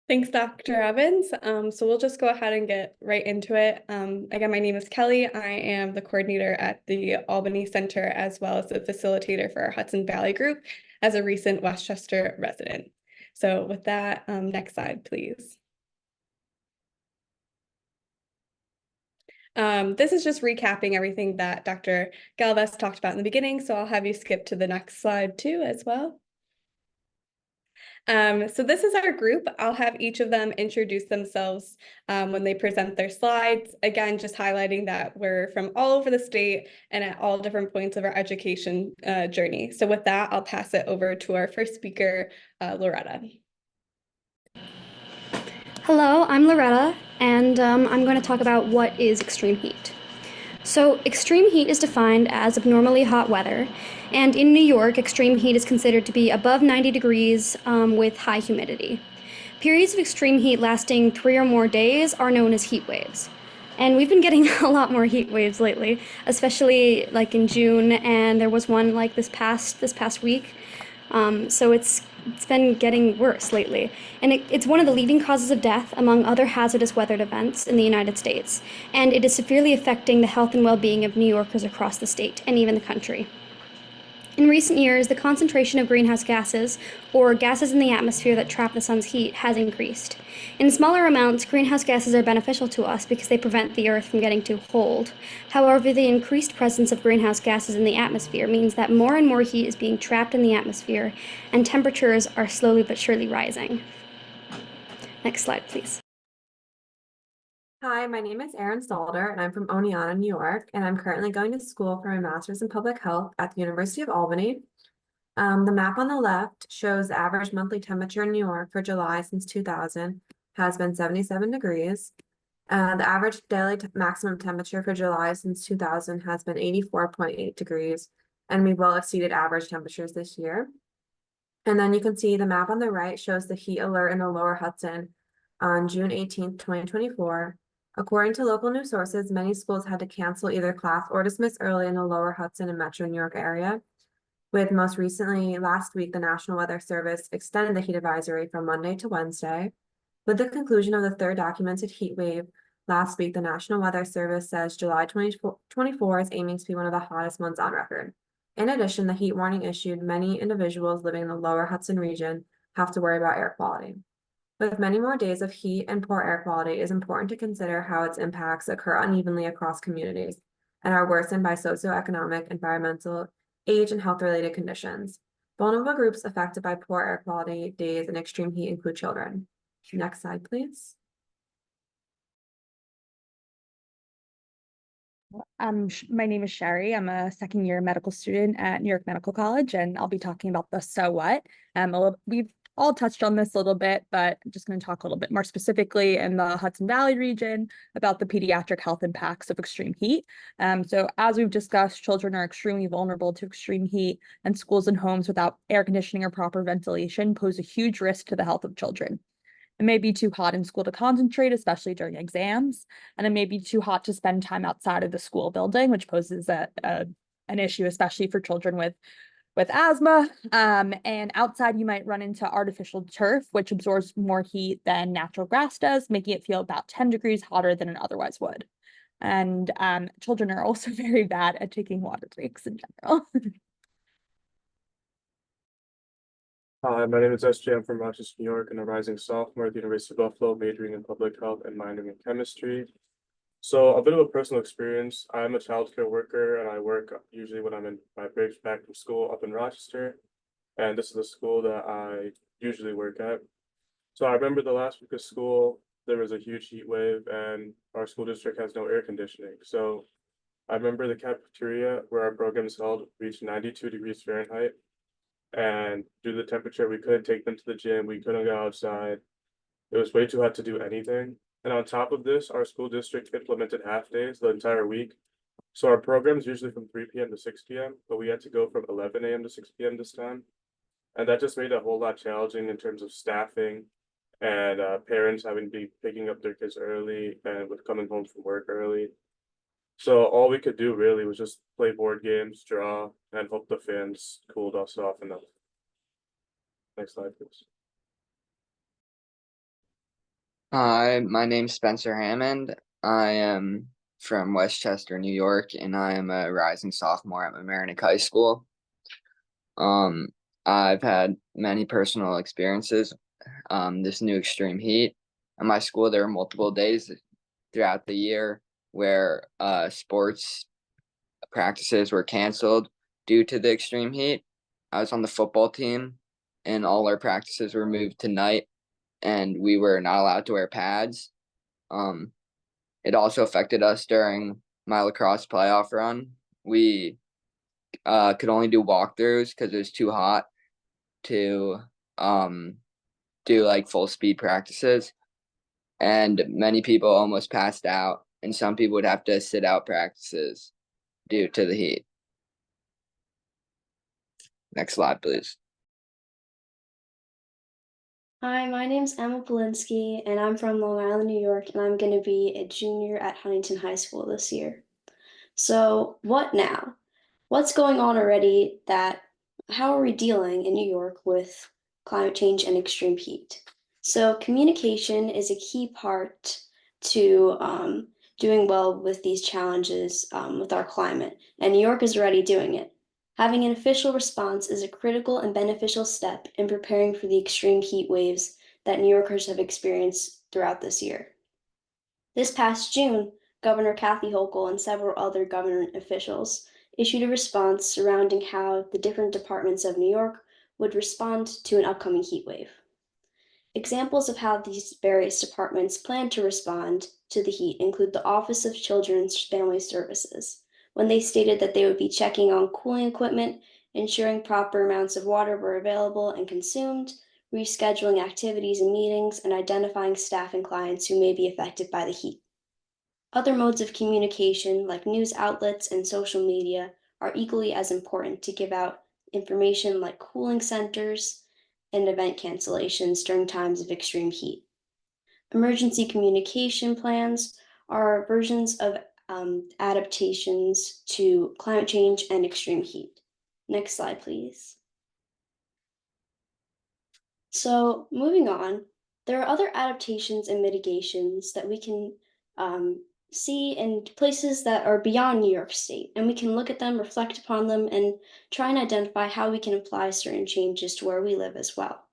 Thanks, Dr. Evans. So we'll just go ahead and get right into it. Again, my name is Kelly. I am the coordinator at the Albany Center as well as the facilitator for our Hudson Valley group as a recent Westchester resident. So with that, next slide, please. This is just recapping everything that Dr. Galvez talked about in the beginning. So I'll have you skip to the next slide too as well. So this is our group. I'll have each of them introduce themselves when they present their slides. Again, just highlighting that we're from all over the state and at all different points of our education journey. So with that, I'll pass it over to our first speaker, Loretta. Hello, I'm Loretta, and I'm going to talk about what is extreme heat. So, extreme heat is defined as abnormally hot weather, and in New York, extreme heat is considered to be above 90 degrees with high humidity. Periods of extreme heat lasting 3 or more days are known as heat waves. And we've been getting a lot more heat waves lately, especially like in June, and there was one like this past week. So it's been getting worse lately, and it's one of the leading causes of death among other hazardous weather events in the United States, and it is severely affecting the health and well-being of New Yorkers across the state and even the country. In recent years, the concentration of greenhouse gases, or gases in the atmosphere that trap the sun's heat, has increased. In smaller amounts, greenhouse gases are beneficial to us because they prevent the Earth from getting too cold. However, the increased presence of greenhouse gases in the atmosphere means that more and more heat is being trapped in the atmosphere, and temperatures are slowly but surely rising. Next slide, please. Hi, my name is Erin Salder, and I'm from Oneonta, New York, and I'm currently going to school for my master's in public health at the University of Albany. The map on the left shows the average monthly temperature in New York for July since 2000 has been 77 degrees. The average daily maximum temperature for July since 2000 has been 84.8 degrees, and we well exceeded average temperatures this year. And then you can see the map on the right shows the heat alert in the lower Hudson on June 18th, 2024. According to local news sources, many schools had to cancel either class or dismiss early in the lower Hudson and Metro New York area. With most recently, last week, the National Weather Service extended the heat advisory from Monday to Wednesday. With the conclusion of the third documented heat wave last week, the National Weather Service says July 2024 is aiming to be one of the hottest months on record. In addition, the heat warning issued many individuals living in the lower Hudson region have to worry about air quality. With many more days of heat and poor air quality, it is important to consider how its impacts occur unevenly across communities and are worsened by socioeconomic, environmental, age, and health-related conditions. Vulnerable groups affected by poor air quality days and extreme heat include children. Next slide, please. My name is Sherry. I'm a second year medical student at New York Medical College, and I'll be talking about the so what. We've all touched on this a little bit, but I'm just going to talk a little bit more specifically in the Hudson Valley region about the pediatric health impacts of extreme heat. So as we've discussed, children are extremely vulnerable to extreme heat, and schools and homes without air conditioning or proper ventilation pose a huge risk to the health of children. It may be too hot in school to concentrate, especially during exams, and it may be too hot to spend time outside of the school building, which poses an issue, especially for children with asthma. And outside, you might run into artificial turf, which absorbs more heat than natural grass does, making it feel about 10 degrees hotter than it otherwise would. And children are also very bad at taking water breaks in general. Hi, my name is SJ. I'm from Rochester, New York, and a rising sophomore at the University of Buffalo, majoring in public health and minoring in chemistry. So a bit of a personal experience. I'm a childcare worker, and I work usually when I'm in my breaks back from school up in Rochester. And this is the school that I usually work at. So I remember the last week of school, there was a huge heat wave, and our school district has no air conditioning. So I remember the cafeteria where our program is held reached 92 degrees Fahrenheit. And due to the temperature, we couldn't take them to the gym. We couldn't go outside. It was way too hot to do anything. And on top of this, our school district implemented half days the entire week. So our program is usually from 3 p.m. to 6 p.m., but we had to go from 11 a.m. to 6 p.m. this time. And that just made it a whole lot challenging in terms of staffing and parents having to be picking up their kids early and with coming home from work early. So all we could do really was just play board games, draw, and hope the fans cooled us off enough. Next slide, please. Hi, my name's Spencer Hammond. I am from Westchester, New York, and I am a rising sophomore at Mamaroneck High School. Um, I've had many personal experiences, this new extreme heat. At my school, there were multiple days throughout the year where sports practices were canceled due to the extreme heat. I was on the football team, and all our practices were moved to night, and we were not allowed to wear pads. Um, it also affected us during my lacrosse playoff run. We could only do walkthroughs because it was too hot to do like full speed practices. And many people almost passed out, and some people would have to sit out practices due to the heat. Next slide, please. Hi, my name's Emma Polinsky, and I'm from Long Island, New York, and I'm going to be a junior at Huntington High School this year. So, what now? What's going on already how are we dealing in New York with climate change and extreme heat? So, communication is a key part to doing well with these challenges with our climate, and New York is already doing it. Having an official response is a critical and beneficial step in preparing for the extreme heat waves that New Yorkers have experienced throughout this year. This past June, Governor Kathy Hochul and several other government officials issued a response surrounding how the different departments of New York would respond to an upcoming heat wave. Examples of how these various departments plan to respond to the heat include the Office of Children's Family Services, when they stated that they would be checking on cooling equipment, ensuring proper amounts of water were available and consumed, rescheduling activities and meetings, and identifying staff and clients who may be affected by the heat. Other modes of communication, like news outlets and social media, are equally as important to give out information like cooling centers and event cancellations during times of extreme heat. Emergency communication plans are versions of adaptations to climate change and extreme heat. Next slide, please. So moving on, there are other adaptations and mitigations that we can see in places that are beyond New York State, and we can look at them, reflect upon them, and try and identify how we can apply certain changes to where we live as well.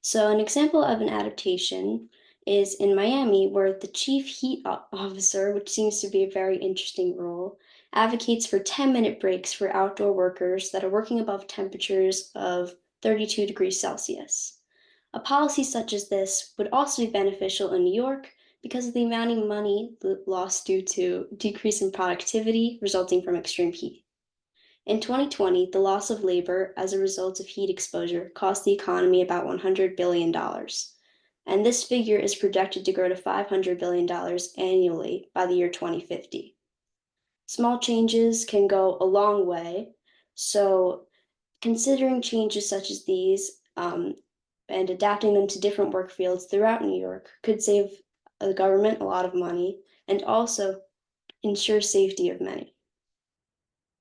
So an example of an adaptation is in Miami, where the chief heat officer, which seems to be a very interesting role, advocates for 10-minute breaks for outdoor workers that are working above temperatures of 32 degrees Celsius. A policy such as this would also be beneficial in New York because of the amount of money lost due to decrease in productivity resulting from extreme heat. In 2020, the loss of labor as a result of heat exposure cost the economy about $100 billion, and this figure is projected to grow to $500 billion annually by the year 2050. Small changes can go a long way, so considering changes such as these and adapting them to different work fields throughout New York could save the government a lot of money and also ensure safety of many.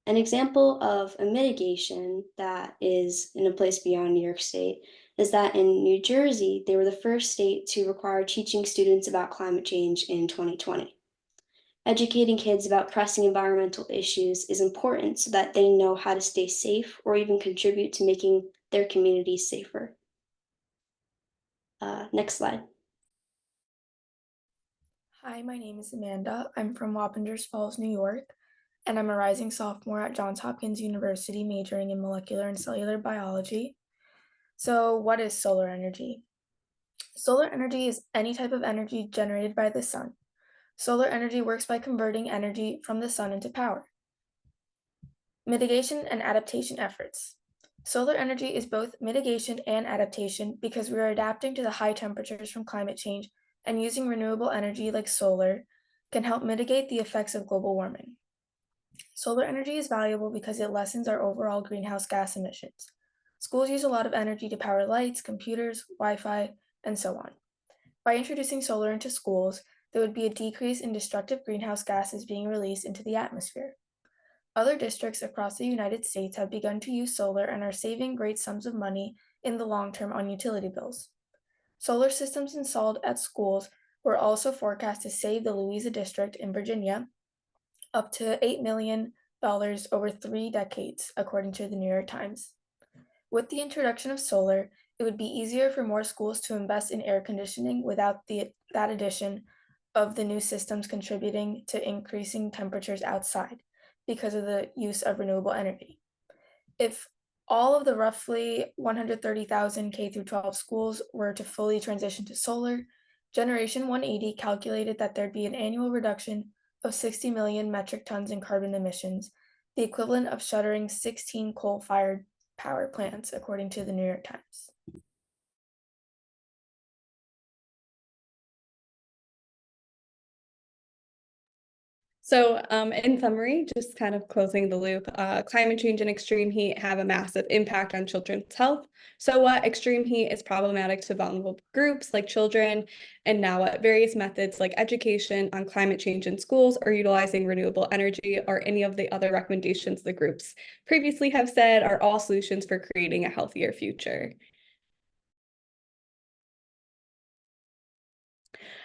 An example of a mitigation that is in a place beyond New York State is that in New Jersey, they were the first state to require teaching students about climate change in 2020. Educating kids about pressing environmental issues is important so that they know how to stay safe or even contribute to making their communities safer. Next slide. Hi, my name is Amanda. I'm from Wappingers Falls, New York, and I'm a rising sophomore at Johns Hopkins University majoring in molecular and cellular biology. So, what is solar energy? Solar energy is any type of energy generated by the sun. Solar energy works by converting energy from the sun into power. Mitigation and adaptation efforts. Solar energy is both mitigation and adaptation because we are adapting to the high temperatures from climate change, and using renewable energy like solar can help mitigate the effects of global warming. Solar energy is valuable because it lessens our overall greenhouse gas emissions. Schools use a lot of energy to power lights, computers, Wi-Fi, and so on. By introducing solar into schools, there would be a decrease in destructive greenhouse gases being released into the atmosphere. Other districts across the United States have begun to use solar and are saving great sums of money in the long term on utility bills. Solar systems installed at schools were also forecast to save the Louisa District in Virginia up to $8 million over 3 decades, according to the New York Times. With the introduction of solar, it would be easier for more schools to invest in air conditioning without that addition of the new systems contributing to increasing temperatures outside because of the use of renewable energy. If all of the roughly 130,000 K through 12 schools were to fully transition to solar, Generation 180 calculated that there'd be an annual reduction of 60 million metric tons in carbon emissions, the equivalent of shuttering 16 coal-fired power plants, according to the New York Times. So in summary, just kind of closing the loop, climate change and extreme heat have a massive impact on children's health. So what extreme heat is problematic to vulnerable groups like children, and now what various methods like education on climate change in schools or utilizing renewable energy or any of the other recommendations the groups previously have said are all solutions for creating a healthier future.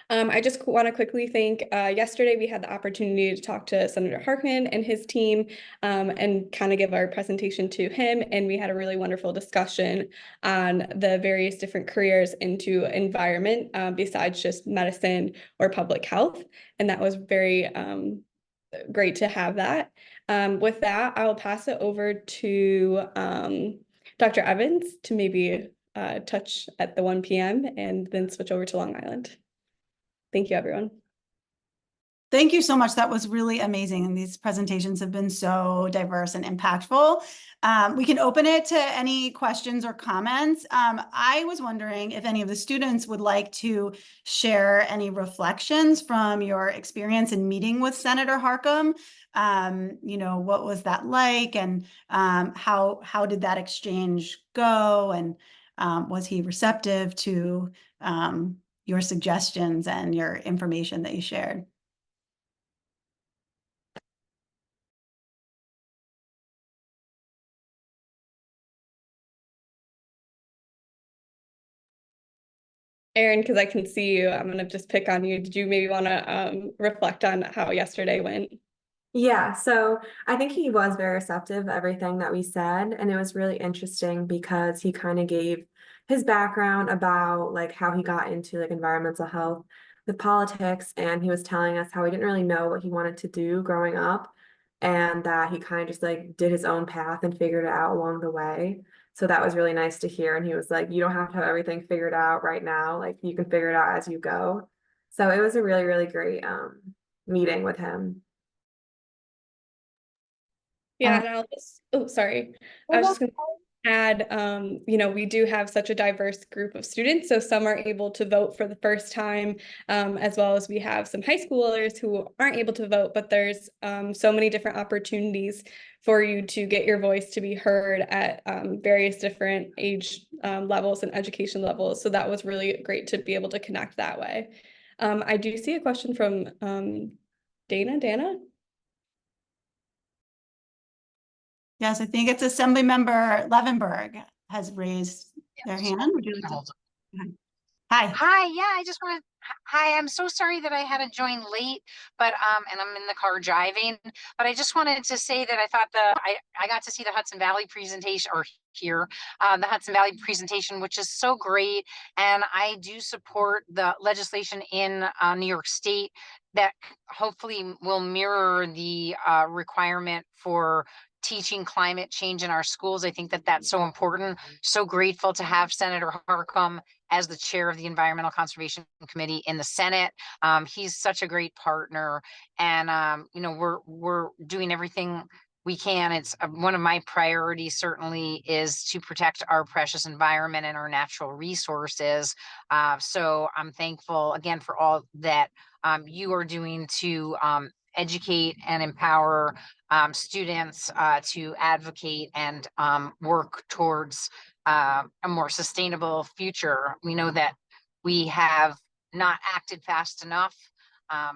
I just want to quickly thank, yesterday we had the opportunity to talk to Senator Harkin and his team and kind of give our presentation to him. And we had a really wonderful discussion on the various different careers into environment besides just medicine or public health. And that was very great to have that. With that, I will pass it over to Dr. Evans to maybe touch at the 1 p.m. and then switch over to Long Island. Thank you, everyone. Thank you so much. That was really amazing. And these presentations have been so diverse and impactful. We can open it to any questions or comments. I was wondering if any of the students would like to share any reflections from your experience in meeting with Senator Harkin. What was that like, and how did that exchange go? And was he receptive to your suggestions and your information that you shared? Erin, because I can see you, I'm going to just pick on you. Did you maybe want to reflect on how yesterday went? Yeah, so I think he was very receptive to everything that we said, and it was really interesting because he kind of gave his background about like how he got into like environmental health with politics, and he was telling us how he didn't really know what he wanted to do growing up, and that he kind of just like did his own path and figured it out along the way. So that was really nice to hear, and he was like, you don't have to have everything figured out right now, like you can figure it out as you go. So it was a really, really great meeting with him. Yeah, and I'll just, oh, sorry. I was just going to add, we do have such a diverse group of students. So some are able to vote for the first time, as well as we have some high schoolers who aren't able to vote, but there's so many different opportunities for you to get your voice to be heard at various different age levels and education levels. So that was really great to be able to connect that way. I do see a question from Dana. Yes, I think it's Assemblymember Levenberg has raised their hand. Would you like to? Hi. Hi, yeah, I just wanted, hi, I'm so sorry that I had to join late, but, and I'm in the car driving, but I just wanted to say that I thought I got to see the Hudson Valley presentation, or hear the Hudson Valley presentation, which is so great. And I do support the legislation in New York State that hopefully will mirror the requirement for teaching climate change in our schools. I think that that's so important. So grateful to have Senator Harkin as the chair of the Environmental Conservation Committee in the Senate. He's such a great partner, and we're doing everything we can. It's one of my priorities certainly is to protect our precious environment and our natural resources. So I'm thankful again for all that you are doing to educate and empower students to advocate and work towards a more sustainable future. We know that we have not acted fast enough.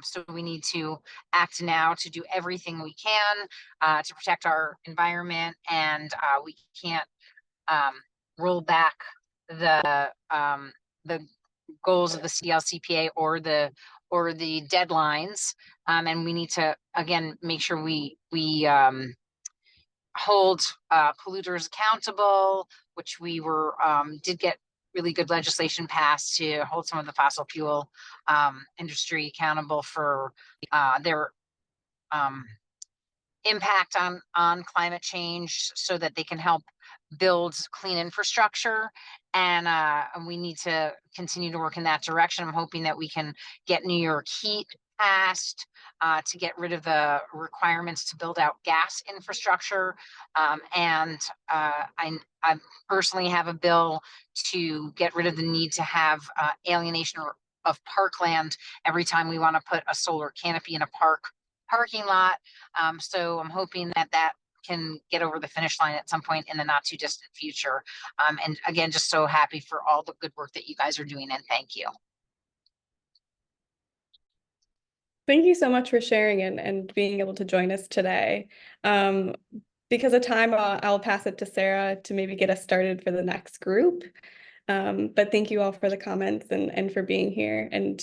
So we need to act now to do everything we can to protect our environment, and we can't roll back the goals of the CLCPA or the deadlines. And we need to, again, make sure we hold polluters accountable, which we were did get really good legislation passed to hold some of the fossil fuel industry accountable for their impact on climate change, so that they can help build clean infrastructure. And we need to continue to work in that direction. I'm hoping that we can get New York Heat passed to get rid of the requirements to build out gas infrastructure. And I personally have a bill to get rid of the need to have alienation of parkland every time we want to put a solar canopy in a parking lot. So I'm hoping that that can get over the finish line at some point in the not too distant future. And again, just so happy for all the good work that you guys are doing, and thank you. Thank you so much for sharing and being able to join us today. Because of time, I'll pass it to Sarah to maybe get us started for the next group. But thank you all for the comments and for being here and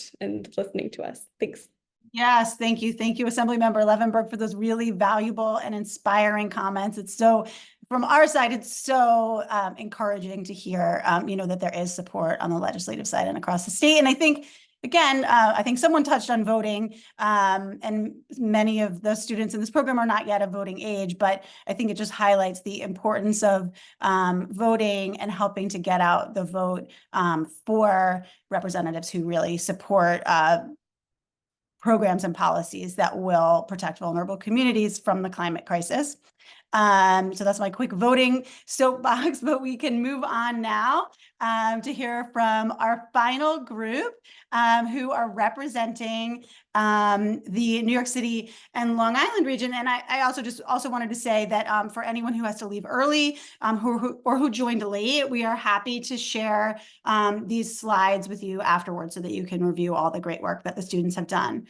listening to us. Thanks. Yes, thank you. Thank you, Assemblymember Levenberg, for those really valuable and inspiring comments. It's so, from our side, it's so encouraging to hear, that there is support on the legislative side and across the state. And I think, again, I think someone touched on voting, and many of the students in this program are not yet of voting age, but I think it just highlights the importance of voting and helping to get out the vote for representatives who really support programs and policies that will protect vulnerable communities from the climate crisis. So that's my quick voting soapbox, but we can move on now to hear from our final group who are representing the New York City and Long Island region. And I also wanted to say that for anyone who has to leave early who joined late, we are happy to share these slides with you afterwards so that you can review all the great work that the students have done.